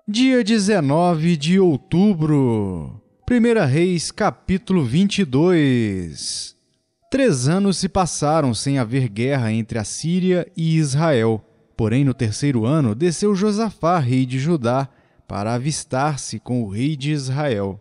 Dia 19 de outubro. 1 Reis, capítulo 22. 3 anos se passaram sem haver guerra entre a Síria e Israel. Porém, no 3º ano, desceu Josafá, rei de Judá, para avistar-se com o rei de Israel.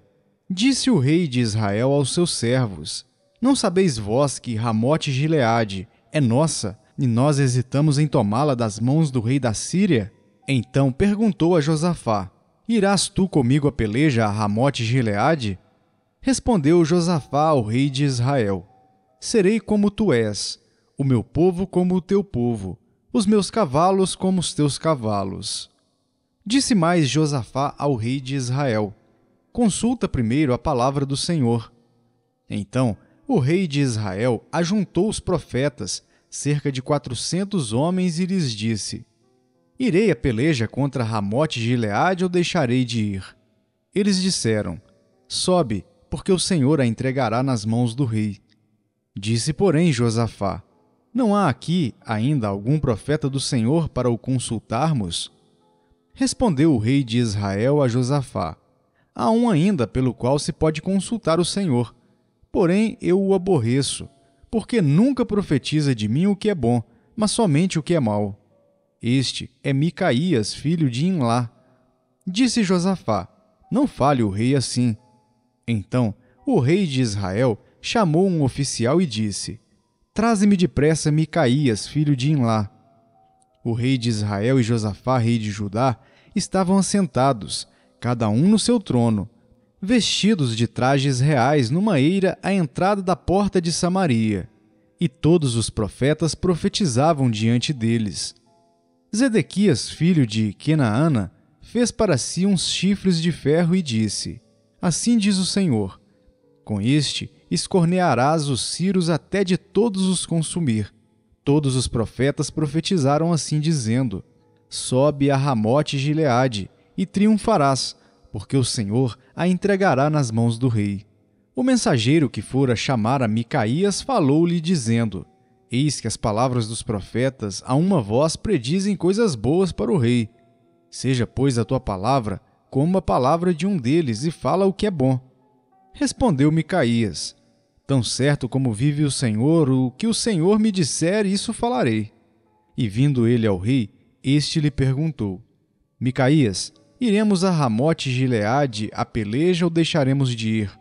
Disse o rei de Israel aos seus servos: Não sabeis vós que Ramote-Gileade é nossa, e nós hesitamos em tomá-la das mãos do rei da Síria? Então perguntou a Josafá: Irás tu comigo a peleja a Ramote-Gileade? Respondeu Josafá ao rei de Israel: Serei como tu és, o meu povo como o teu povo, os meus cavalos como os teus cavalos. Disse mais Josafá ao rei de Israel: Consulta primeiro a palavra do Senhor. Então o rei de Israel ajuntou os profetas, cerca de 400 homens, e lhes disse: Irei a peleja contra Ramote-Gileade ou deixarei de ir? Eles disseram: Sobe, porque o Senhor a entregará nas mãos do rei. Disse, porém, Josafá: Não há aqui ainda algum profeta do Senhor para o consultarmos? Respondeu o rei de Israel a Josafá: Há um ainda pelo qual se pode consultar o Senhor, porém eu o aborreço, porque nunca profetiza de mim o que é bom, mas somente o que é mau. Este é Micaías, filho de Imlá. Disse Josafá: Não fale o rei assim. Então o rei de Israel chamou um oficial e disse: Traze-me depressa Micaías, filho de Imlá. O rei de Israel e Josafá, rei de Judá, estavam assentados, cada um no seu trono, vestidos de trajes reais numa eira à entrada da porta de Samaria. E todos os profetas profetizavam diante deles. Zedequias, filho de Quenaana, fez para si uns chifres de ferro e disse: Assim diz o Senhor: Com este escornearás os ciros até de todos os consumir. Todos os profetas profetizaram assim, dizendo: Sobe a Ramote-Gileade e triunfarás, porque o Senhor a entregará nas mãos do rei. O mensageiro que fora chamar a Micaías falou-lhe, dizendo: Eis que as palavras dos profetas a uma voz predizem coisas boas para o rei. Seja, pois, a tua palavra como a palavra de um deles, e fala o que é bom. Respondeu Micaías: Tão certo como vive o Senhor, o que o Senhor me disser, isso falarei. E vindo ele ao rei, este lhe perguntou: Micaías, iremos a Ramote-Gileade a peleja ou deixaremos de ir?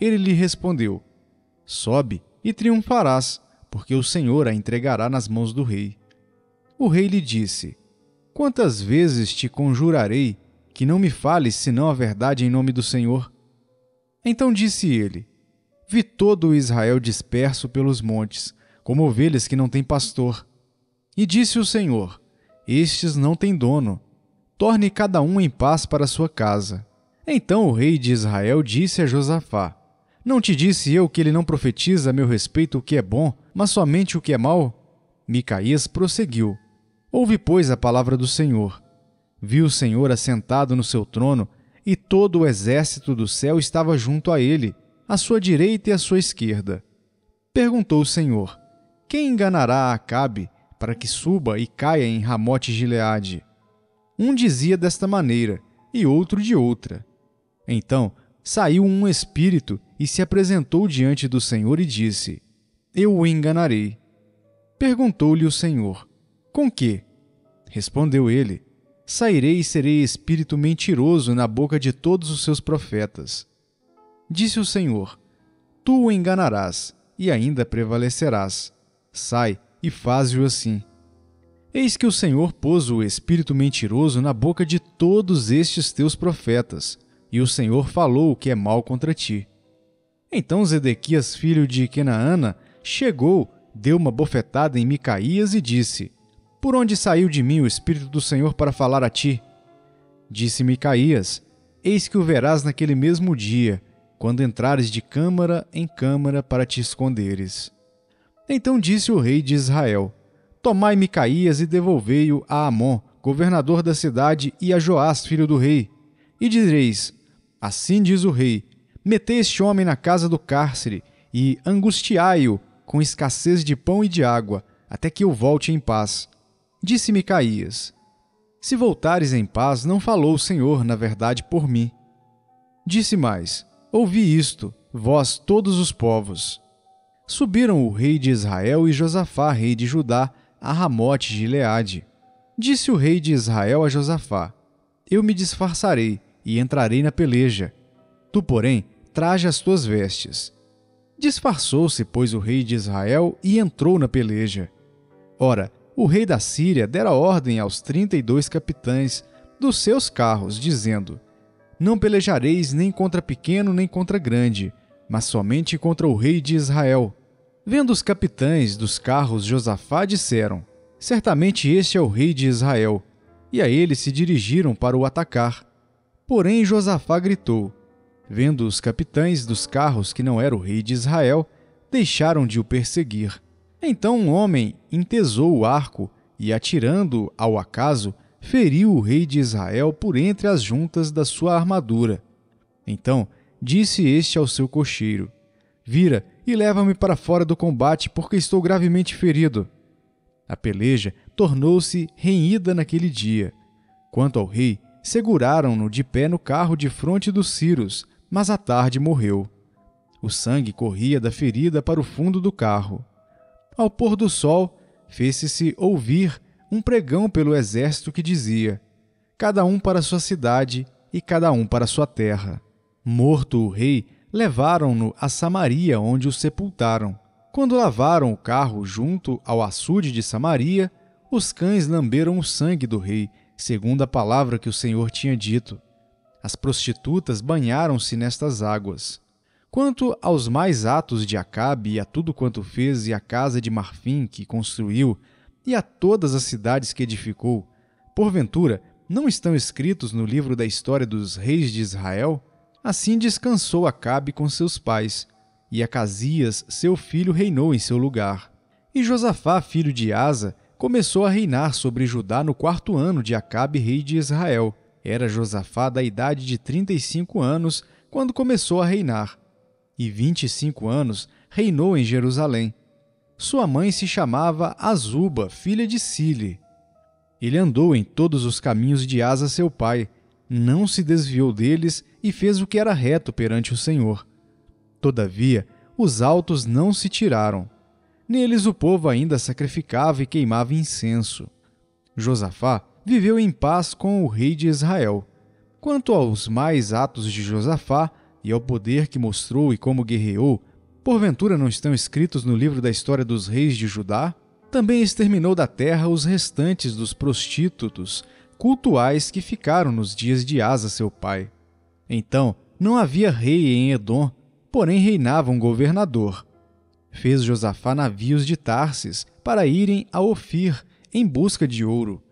Ele lhe respondeu: Sobe e triunfarás, porque o Senhor a entregará nas mãos do rei. O rei lhe disse: Quantas vezes te conjurarei que não me fales senão a verdade em nome do Senhor? Então disse ele: Vi todo o Israel disperso pelos montes, como ovelhas que não têm pastor. E disse o Senhor: Estes não têm dono. Torne cada um em paz para sua casa. Então o rei de Israel disse a Josafá: Não te disse eu que ele não profetiza a meu respeito o que é bom, mas somente o que é mau? Micaías prosseguiu: Ouve, pois, a palavra do Senhor. Viu o Senhor assentado no seu trono, e todo o exército do céu estava junto a ele, à sua direita e à sua esquerda. Perguntou o Senhor: Quem enganará a Acabe, para que suba e caia em Ramote-Gileade? Um dizia desta maneira, e outro de outra. Então saiu um espírito e se apresentou diante do Senhor e disse: Eu o enganarei. Perguntou-lhe o Senhor: Com que? Respondeu ele: Sairei e serei espírito mentiroso na boca de todos os seus profetas. Disse o Senhor: Tu o enganarás, e ainda prevalecerás. Sai e faze-o assim. Eis que o Senhor pôs o espírito mentiroso na boca de todos estes teus profetas, e o Senhor falou o que é mal contra ti. Então Zedequias, filho de Quenaana, chegou, deu uma bofetada em Micaías e disse: Por onde saiu de mim o Espírito do Senhor para falar a ti? Disse Micaías: Eis que o verás naquele mesmo dia, quando entrares de câmara em câmara para te esconderes. Então disse o rei de Israel: Tomai Micaías e devolvei-o a Amon, governador da cidade, e a Joás, filho do rei. E direis: Assim diz o rei: Metei este homem na casa do cárcere e angustiai-o com escassez de pão e de água, até que eu volte em paz. Disse Micaías: Se voltares em paz, não falou o Senhor, na verdade, por mim. Disse mais: ouvi isto, vós todos os povos. Subiram o rei de Israel e Josafá, rei de Judá, a Ramote de Gileade. Disse o rei de Israel a Josafá: eu me disfarçarei e entrarei na peleja. Tu, porém, traje as tuas vestes. Disfarçou-se, pois, o rei de Israel e entrou na peleja. Ora, o rei da Síria dera ordem aos 32 capitães dos seus carros, dizendo: não pelejareis nem contra pequeno nem contra grande, mas somente contra o rei de Israel. Vendo os capitães dos carros Josafá, disseram: certamente este é o rei de Israel. E a ele se dirigiram para o atacar. Porém Josafá gritou. Vendo os capitães dos carros que não era o rei de Israel, deixaram de o perseguir. Então um homem entesou o arco e, atirando ao acaso, feriu o rei de Israel por entre as juntas da sua armadura. Então disse este ao seu cocheiro: vira e leva-me para fora do combate, porque estou gravemente ferido. A peleja tornou-se renhida naquele dia. Quanto ao rei, seguraram-no de pé no carro defronte dos ciros, mas à tarde morreu. O sangue corria da ferida para o fundo do carro. Ao pôr do sol, fez-se ouvir um pregão pelo exército que dizia: cada um para sua cidade e cada um para sua terra. Morto o rei, levaram-no a Samaria, onde o sepultaram. Quando lavaram o carro junto ao açude de Samaria, os cães lamberam o sangue do rei, segundo a palavra que o Senhor tinha dito. As prostitutas banharam-se nestas águas. Quanto aos mais atos de Acabe e a tudo quanto fez e a casa de marfim que construiu e a todas as cidades que edificou, porventura não estão escritos no livro da história dos reis de Israel? Assim descansou Acabe com seus pais, e Acasias, seu filho, reinou em seu lugar. E Josafá, filho de Asa, começou a reinar sobre Judá no 4º ano de Acabe, rei de Israel. Era Josafá da idade de 35 anos, quando começou a reinar, e 25 anos reinou em Jerusalém. Sua mãe se chamava Azuba, filha de Sile. Ele andou em todos os caminhos de Asa seu pai, não se desviou deles e fez o que era reto perante o Senhor. Todavia, os altos não se tiraram. Neles o povo ainda sacrificava e queimava incenso. Josafá viveu em paz com o rei de Israel. Quanto aos mais atos de Josafá e ao poder que mostrou e como guerreou, porventura não estão escritos no livro da história dos reis de Judá? Também exterminou da terra os restantes dos prostitutos cultuais que ficaram nos dias de Asa seu pai. Então não havia rei em Edom, porém reinava um governador. Fez Josafá navios de Tarsis para irem a Ofir em busca de ouro.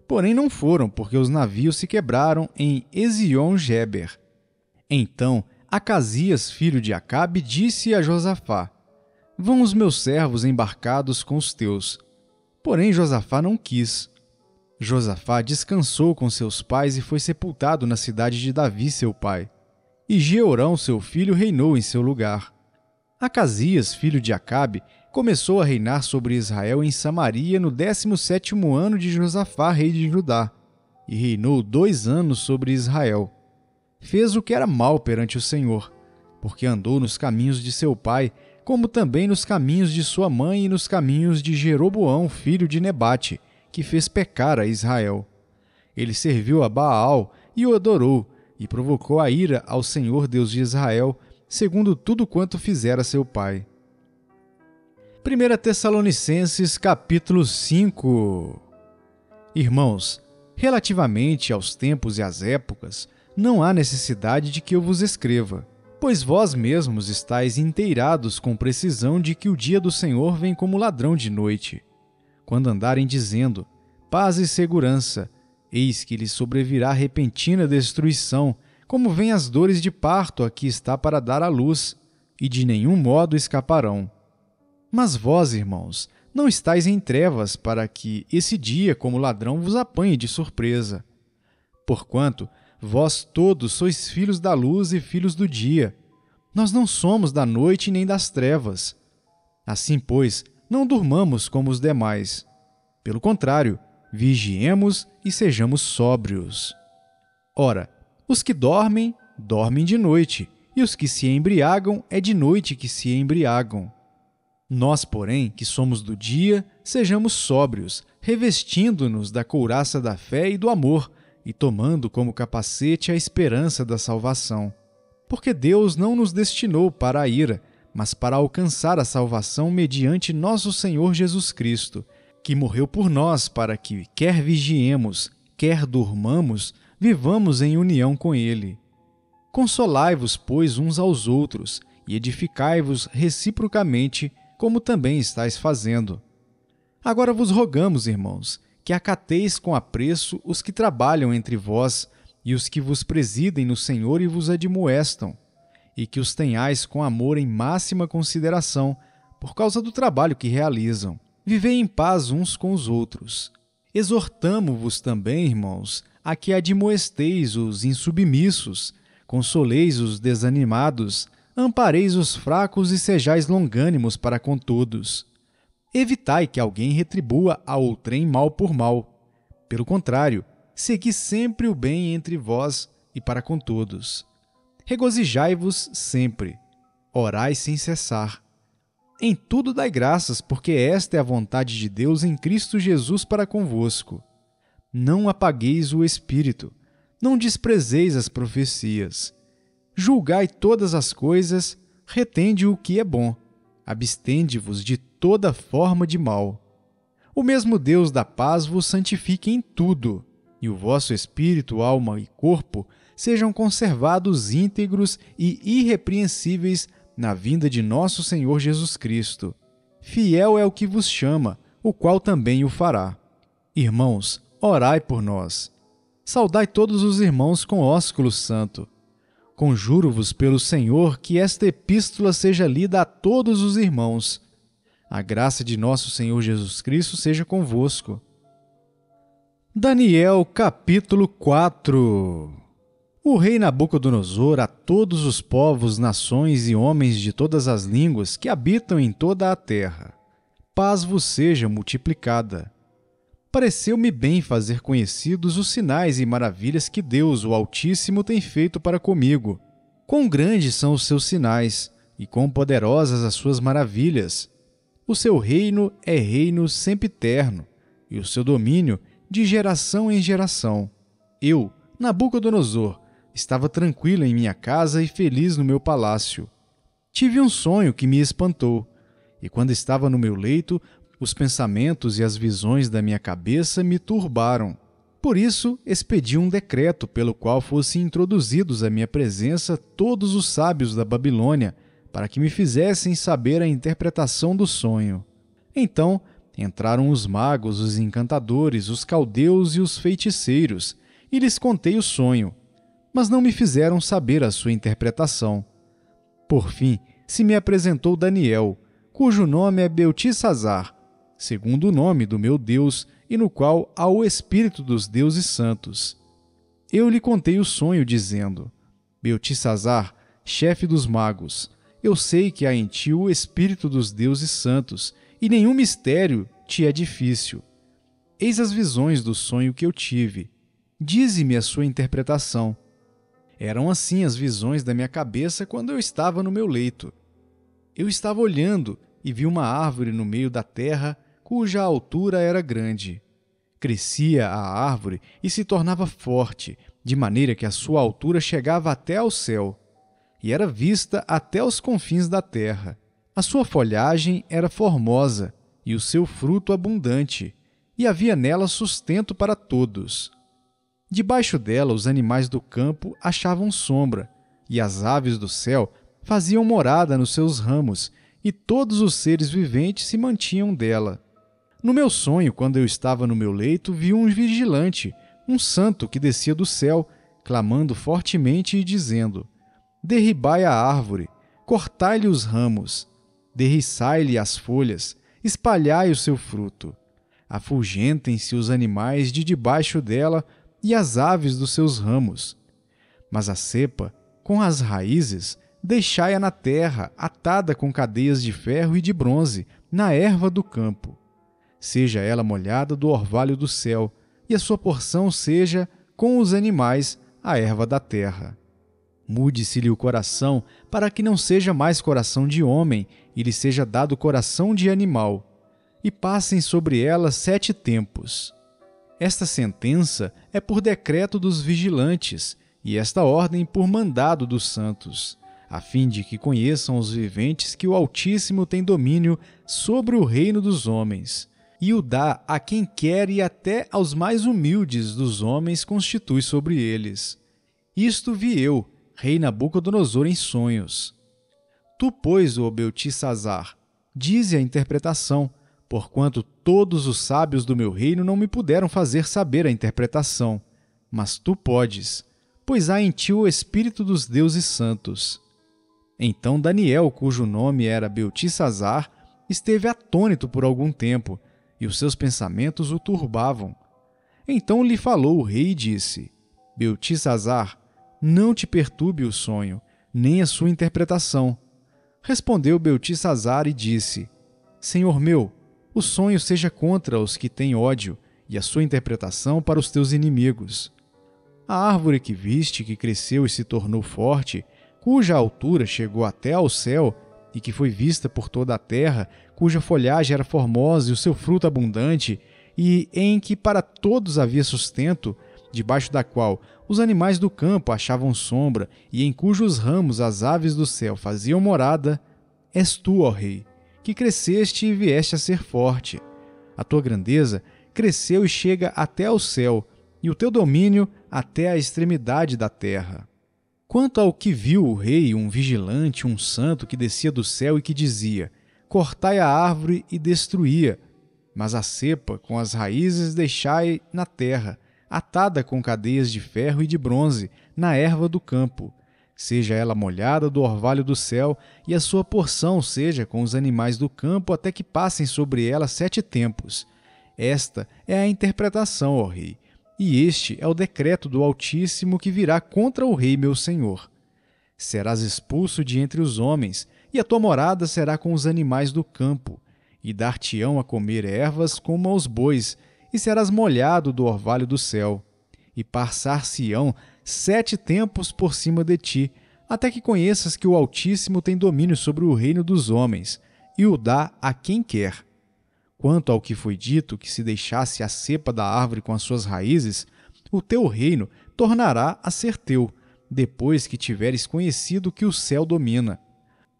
Porém não foram, porque os navios se quebraram em Ezion-Geber. Então Acasias, filho de Acabe, disse a Josafá: vão os meus servos embarcados com os teus. Porém Josafá não quis. Josafá descansou com seus pais e foi sepultado na cidade de Davi, seu pai. E Jeorão, seu filho, reinou em seu lugar. Acasias, filho de Acabe, começou a reinar sobre Israel em Samaria no 17º ano de Josafá, rei de Judá, e reinou 2 anos sobre Israel. Fez o que era mal perante o Senhor, porque andou nos caminhos de seu pai, como também nos caminhos de sua mãe e nos caminhos de Jeroboão, filho de Nebate, que fez pecar a Israel. Ele serviu a Baal e o adorou, e provocou a ira ao Senhor Deus de Israel, segundo tudo quanto fizera seu pai. 1 Tessalonicenses, capítulo 5. Irmãos, relativamente aos tempos e às épocas, não há necessidade de que eu vos escreva, pois vós mesmos estáis inteirados com precisão de que o dia do Senhor vem como ladrão de noite. Quando andarem dizendo: paz e segurança, eis que lhes sobrevirá repentina destruição, como vêm as dores de parto a que está para dar à luz, e de nenhum modo escaparão. Mas vós, irmãos, não estáis em trevas para que esse dia como ladrão vos apanhe de surpresa. Porquanto vós todos sois filhos da luz e filhos do dia. Nós não somos da noite nem das trevas. Assim, pois, não durmamos como os demais. Pelo contrário, vigiemos e sejamos sóbrios. Ora, os que dormem, dormem de noite, e os que se embriagam, é de noite que se embriagam. Nós, porém, que somos do dia, sejamos sóbrios, revestindo-nos da couraça da fé e do amor, e tomando como capacete a esperança da salvação. Porque Deus não nos destinou para a ira, mas para alcançar a salvação mediante nosso Senhor Jesus Cristo, que morreu por nós para que, quer vigiemos, quer durmamos, vivamos em união com Ele. Consolai-vos, pois, uns aos outros, e edificai-vos reciprocamente, como também estáis fazendo. Agora vos rogamos, irmãos, que acateis com apreço os que trabalham entre vós e os que vos presidem no Senhor e vos admoestam, e que os tenhais com amor em máxima consideração, por causa do trabalho que realizam. Vivei em paz uns com os outros. Exortamo-vos também, irmãos, a que admoesteis os insubmissos, consoleis os desanimados, ampareis os fracos e sejais longânimos para com todos. Evitai que alguém retribua a outrem mal por mal. Pelo contrário, segui sempre o bem entre vós e para com todos. Regozijai-vos sempre, orai sem cessar. Em tudo dai graças, porque esta é a vontade de Deus em Cristo Jesus para convosco. Não apagueis o Espírito, não desprezeis as profecias. Julgai todas as coisas, retende o que é bom, abstende-vos de toda forma de mal. O mesmo Deus da paz vos santifique em tudo, e o vosso espírito, alma e corpo sejam conservados íntegros e irrepreensíveis na vinda de nosso Senhor Jesus Cristo. Fiel é o que vos chama, o qual também o fará. Irmãos, orai por nós. Saudai todos os irmãos com ósculo santo. Conjuro-vos pelo Senhor que esta epístola seja lida a todos os irmãos. A graça de nosso Senhor Jesus Cristo seja convosco. Daniel, capítulo 4. O rei Nabucodonosor a todos os povos, nações e homens de todas as línguas que habitam em toda a terra. Paz vos seja multiplicada. Pareceu-me bem fazer conhecidos os sinais e maravilhas que Deus, o Altíssimo, tem feito para comigo. Quão grandes são os seus sinais, e quão poderosas as suas maravilhas! O seu reino é reino sempiterno, e o seu domínio de geração em geração. Eu, Nabucodonosor, estava tranquilo em minha casa e feliz no meu palácio. Tive um sonho que me espantou, e quando estava no meu leito, os pensamentos e as visões da minha cabeça me turbaram. Por isso, expedi um decreto pelo qual fossem introduzidos à minha presença todos os sábios da Babilônia, para que me fizessem saber a interpretação do sonho. Então, entraram os magos, os encantadores, os caldeus e os feiticeiros, e lhes contei o sonho, mas não me fizeram saber a sua interpretação. Por fim, se me apresentou Daniel, cujo nome é Beltesazar, segundo o nome do meu Deus, e no qual há o Espírito dos deuses santos. Eu lhe contei o sonho, dizendo: Beltesazar, chefe dos magos, eu sei que há em ti o Espírito dos deuses santos, e nenhum mistério te é difícil. Eis as visões do sonho que eu tive. Dize-me a sua interpretação. Eram assim as visões da minha cabeça quando eu estava no meu leito. Eu estava olhando e vi uma árvore no meio da terra, cuja altura era grande. Crescia a árvore e se tornava forte, de maneira que a sua altura chegava até ao céu, e era vista até os confins da terra. A sua folhagem era formosa, e o seu fruto abundante, e havia nela sustento para todos. Debaixo dela os animais do campo achavam sombra, e as aves do céu faziam morada nos seus ramos, e todos os seres viventes se mantinham dela. No meu sonho, quando eu estava no meu leito, vi um vigilante, um santo que descia do céu, clamando fortemente e dizendo: Derribai a árvore, cortai-lhe os ramos, derriçai-lhe as folhas, espalhai o seu fruto. Afugentem-se os animais de debaixo dela e as aves dos seus ramos. Mas a cepa, com as raízes, deixai-a na terra, atada com cadeias de ferro e de bronze, na erva do campo. seja ela molhada do orvalho do céu, e a sua porção seja, com os animais, a erva da terra. Mude-se-lhe o coração, para que não seja mais coração de homem, e lhe seja dado coração de animal. E passem sobre ela 7 tempos. Esta sentença é por decreto dos vigilantes, e esta ordem por mandado dos santos, a fim de que conheçam os viventes que o Altíssimo tem domínio sobre o reino dos homens, e o dá a quem quer e até aos mais humildes dos homens constitui sobre eles. Isto vi eu, rei Nabucodonosor, em sonhos. Tu, pois, ó Beltesazar, dize a interpretação, porquanto todos os sábios do meu reino não me puderam fazer saber a interpretação, mas tu podes, pois há em ti o espírito dos deuses santos. Então Daniel, cujo nome era Beltesazar, esteve atônito por algum tempo, e os seus pensamentos o turbavam. Então lhe falou o rei e disse: Beltesazar, não te perturbe o sonho, nem a sua interpretação. Respondeu Beltesazar e disse: Senhor meu, o sonho seja contra os que têm ódio, e a sua interpretação para os teus inimigos. A árvore que viste, que cresceu e se tornou forte, cuja altura chegou até ao céu, e que foi vista por toda a terra, cuja folhagem era formosa e o seu fruto abundante, e em que para todos havia sustento, debaixo da qual os animais do campo achavam sombra, e em cujos ramos as aves do céu faziam morada, és tu, ó rei, que cresceste e vieste a ser forte. A tua grandeza cresceu e chega até ao céu, e o teu domínio até a extremidade da terra. Quanto ao que viu o rei, um vigilante, um santo que descia do céu e que dizia: cortai a árvore e destruía, mas a cepa com as raízes deixai na terra, atada com cadeias de ferro e de bronze, na erva do campo. Seja ela molhada do orvalho do céu, e a sua porção seja com os animais do campo, até que passem sobre ela 7 tempos. Esta é a interpretação, ó rei, e este é o decreto do Altíssimo que virá contra o rei meu senhor. Serás expulso de entre os homens, e a tua morada será com os animais do campo, e dar-te-ão a comer ervas como aos bois, e serás molhado do orvalho do céu. E passar-se-ão 7 tempos por cima de ti, até que conheças que o Altíssimo tem domínio sobre o reino dos homens, e o dá a quem quer. Quanto ao que foi dito, que se deixasse a cepa da árvore com as suas raízes, o teu reino tornará a ser teu, depois que tiveres conhecido que o céu domina.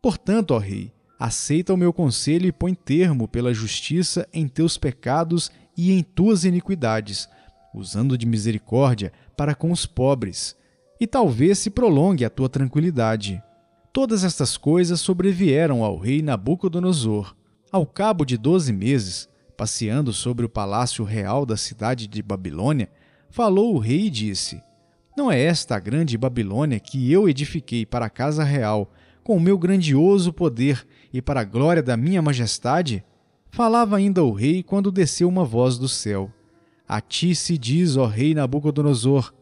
Portanto, ó rei, aceita o meu conselho e põe termo pela justiça em teus pecados e em tuas iniquidades, usando de misericórdia para com os pobres, e talvez se prolongue a tua tranquilidade. Todas estas coisas sobrevieram ao rei Nabucodonosor. Ao cabo de 12 meses, passeando sobre o palácio real da cidade de Babilônia, falou o rei e disse: Não é esta a grande Babilônia que eu edifiquei para a casa real, com o meu grandioso poder e para a glória da minha majestade? Falava ainda o rei quando desceu uma voz do céu: A ti se diz, ó rei Nabucodonosor,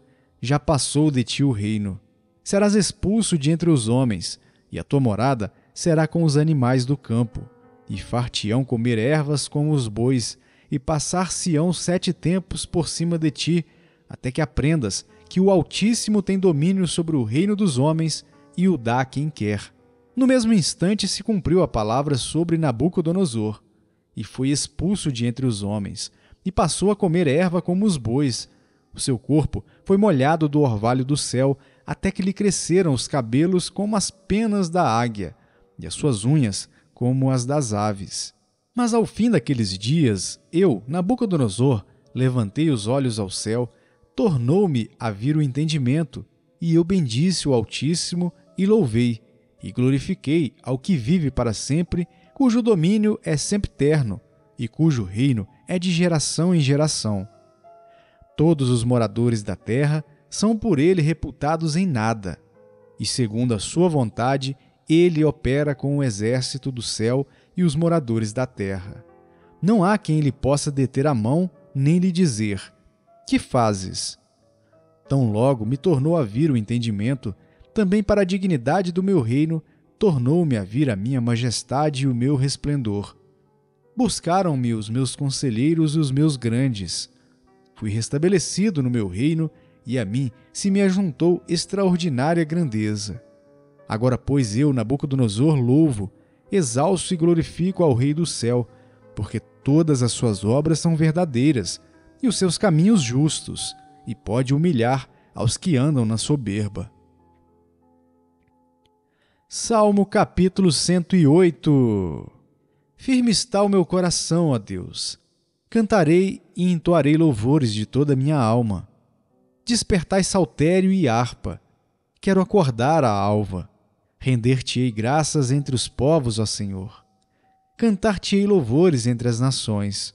já passou de ti o reino. Serás expulso de entre os homens, e a tua morada será com os animais do campo. E far-te-ão comer ervas como os bois, e passar-se-ão 7 tempos por cima de ti, até que aprendas que o Altíssimo tem domínio sobre o reino dos homens e o dá a quem quer. No mesmo instante se cumpriu a palavra sobre Nabucodonosor, e foi expulso de entre os homens, e passou a comer erva como os bois. O seu corpo foi molhado do orvalho do céu, até que lhe cresceram os cabelos como as penas da águia, e as suas unhas como as das aves. Mas ao fim daqueles dias, eu, Nabucodonosor, levantei os olhos ao céu, tornou-me a vir o entendimento, e eu bendisse o Altíssimo e louvei, e glorifiquei ao que vive para sempre, cujo domínio é sempiterno, e cujo reino é de geração em geração. Todos os moradores da terra são por ele reputados em nada, e segundo a sua vontade, ele opera com o exército do céu e os moradores da terra. Não há quem lhe possa deter a mão, nem lhe dizer: que fazes? Tão logo me tornou a vir o entendimento, também para a dignidade do meu reino, tornou-me a vir a minha majestade e o meu resplendor. Buscaram-me os meus conselheiros e os meus grandes. Fui restabelecido no meu reino, e a mim se me ajuntou extraordinária grandeza. Agora, pois, eu, Nabucodonosor, louvo, exalço e glorifico ao Rei do céu, porque todas as suas obras são verdadeiras, e os seus caminhos justos, e pode humilhar aos que andam na soberba. Salmo capítulo 108. Firme está o meu coração, ó Deus. Cantarei e entoarei louvores de toda a minha alma. Despertai saltério e harpa. Quero acordar a alva. Render-te-ei graças entre os povos, ó Senhor. Cantar-te-ei louvores entre as nações.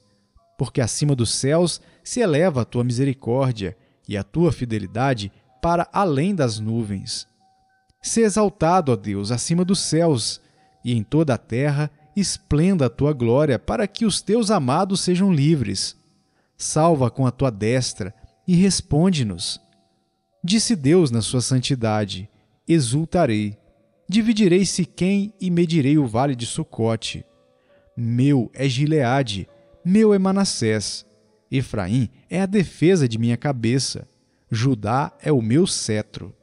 Porque acima dos céus se eleva a tua misericórdia e a tua fidelidade para além das nuvens. Sê exaltado, ó Deus, acima dos céus, e em toda a terra esplenda a tua glória, para que os teus amados sejam livres. Salva com a tua destra e responde-nos. Disse Deus na sua santidade: exultarei. Dividirei Siquém e medirei o vale de Sucote. Meu é Gileade, meu é Manassés. Efraim é a defesa de minha cabeça. Judá é o meu cetro.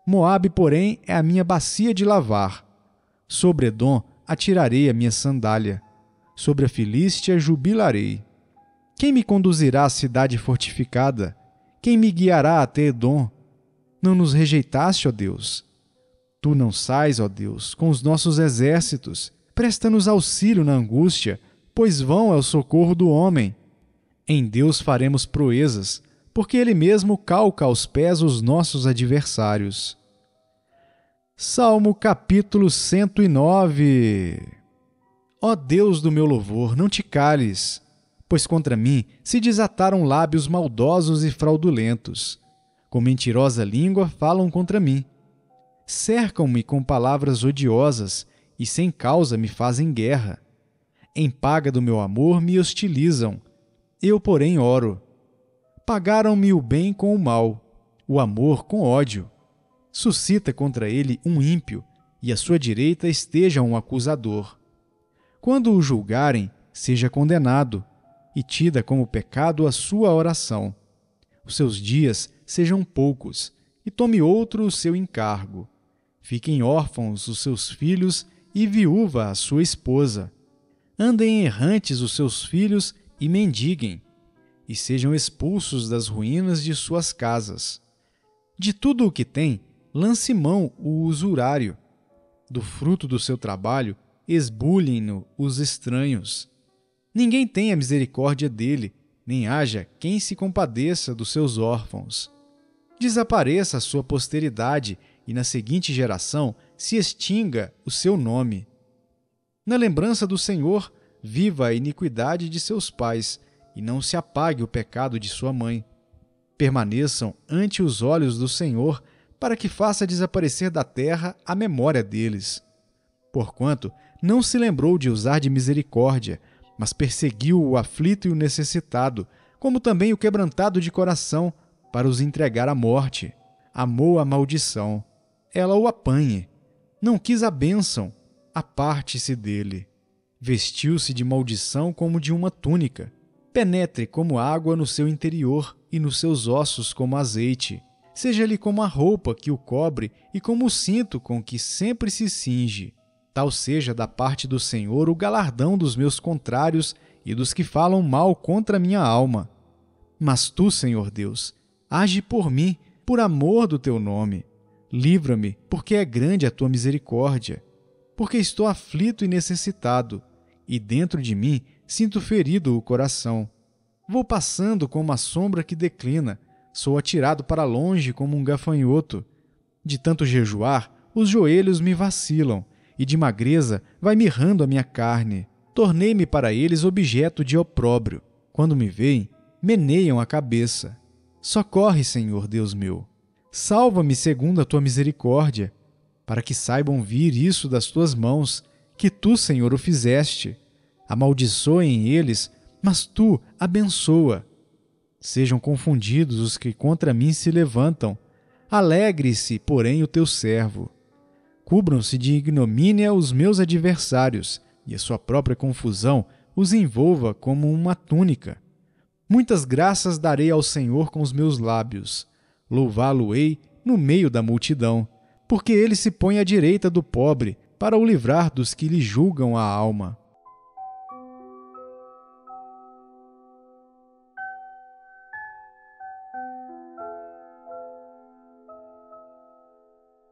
Moabe, porém, é a minha bacia de lavar. Sobre Edom atirarei a minha sandália. Sobre a Filístia jubilarei. Quem me conduzirá à cidade fortificada? Quem me guiará até Edom? Não nos rejeitaste, ó Deus. Tu não sais, ó Deus, com os nossos exércitos. Presta-nos auxílio na angústia, pois vão é o socorro do homem. Em Deus faremos proezas, porque Ele mesmo calca aos pés os nossos adversários. Salmo capítulo 109. Ó Deus do meu louvor, não te cales, pois contra mim se desataram lábios maldosos e fraudulentos. Com mentirosa língua falam contra mim. Cercam-me com palavras odiosas e sem causa me fazem guerra. Em paga do meu amor me hostilizam. Eu, porém, oro. Pagaram-me o bem com o mal, o amor com ódio. Suscita contra ele um ímpio, e à sua direita esteja um acusador. Quando o julgarem, seja condenado, e tida como pecado a sua oração. Os seus dias sejam poucos, e tome outro o seu encargo. Fiquem órfãos os seus filhos e viúva a sua esposa. Andem errantes os seus filhos e mendiguem, e sejam expulsos das ruínas de suas casas. De tudo o que tem, lance mão o usurário. Do fruto do seu trabalho, esbulhem-no os estranhos. Ninguém tenha misericórdia dele, nem haja quem se compadeça dos seus órfãos. Desapareça a sua posteridade, e na seguinte geração se extinga o seu nome. Na lembrança do Senhor, viva a iniquidade de seus pais, e não se apague o pecado de sua mãe. Permaneçam ante os olhos do Senhor, para que faça desaparecer da terra a memória deles. Porquanto não se lembrou de usar de misericórdia, mas perseguiu o aflito e o necessitado, como também o quebrantado de coração, para os entregar à morte. Amou a maldição. Ela o apanhe. Não quis a bênção. Aparte-se dele. Vestiu-se de maldição como de uma túnica. Penetre como água no seu interior e nos seus ossos como azeite. Seja-lhe como a roupa que o cobre e como o cinto com que sempre se cinge. Tal seja da parte do Senhor o galardão dos meus contrários e dos que falam mal contra a minha alma. Mas tu, Senhor Deus, age por mim, por amor do teu nome. Livra-me, porque é grande a tua misericórdia. Porque estou aflito e necessitado, e dentro de mim sinto ferido o coração. Vou passando como uma sombra que declina, sou atirado para longe como um gafanhoto. De tanto jejuar, os joelhos me vacilam, e de magreza vai mirrando a minha carne. Tornei-me para eles objeto de opróbrio. Quando me veem, meneiam a cabeça. Socorre, Senhor Deus meu. Salva-me segundo a tua misericórdia, para que saibam vir isso das tuas mãos, que tu, Senhor, o fizeste. Amaldiçoem eles, mas tu abençoa. Sejam confundidos os que contra mim se levantam. Alegre-se, porém, o teu servo. Cubram-se de ignomínia os meus adversários, e a sua própria confusão os envolva como uma túnica. Muitas graças darei ao Senhor com os meus lábios. Louvá-lo-ei no meio da multidão, porque ele se põe à direita do pobre para o livrar dos que lhe julgam a alma.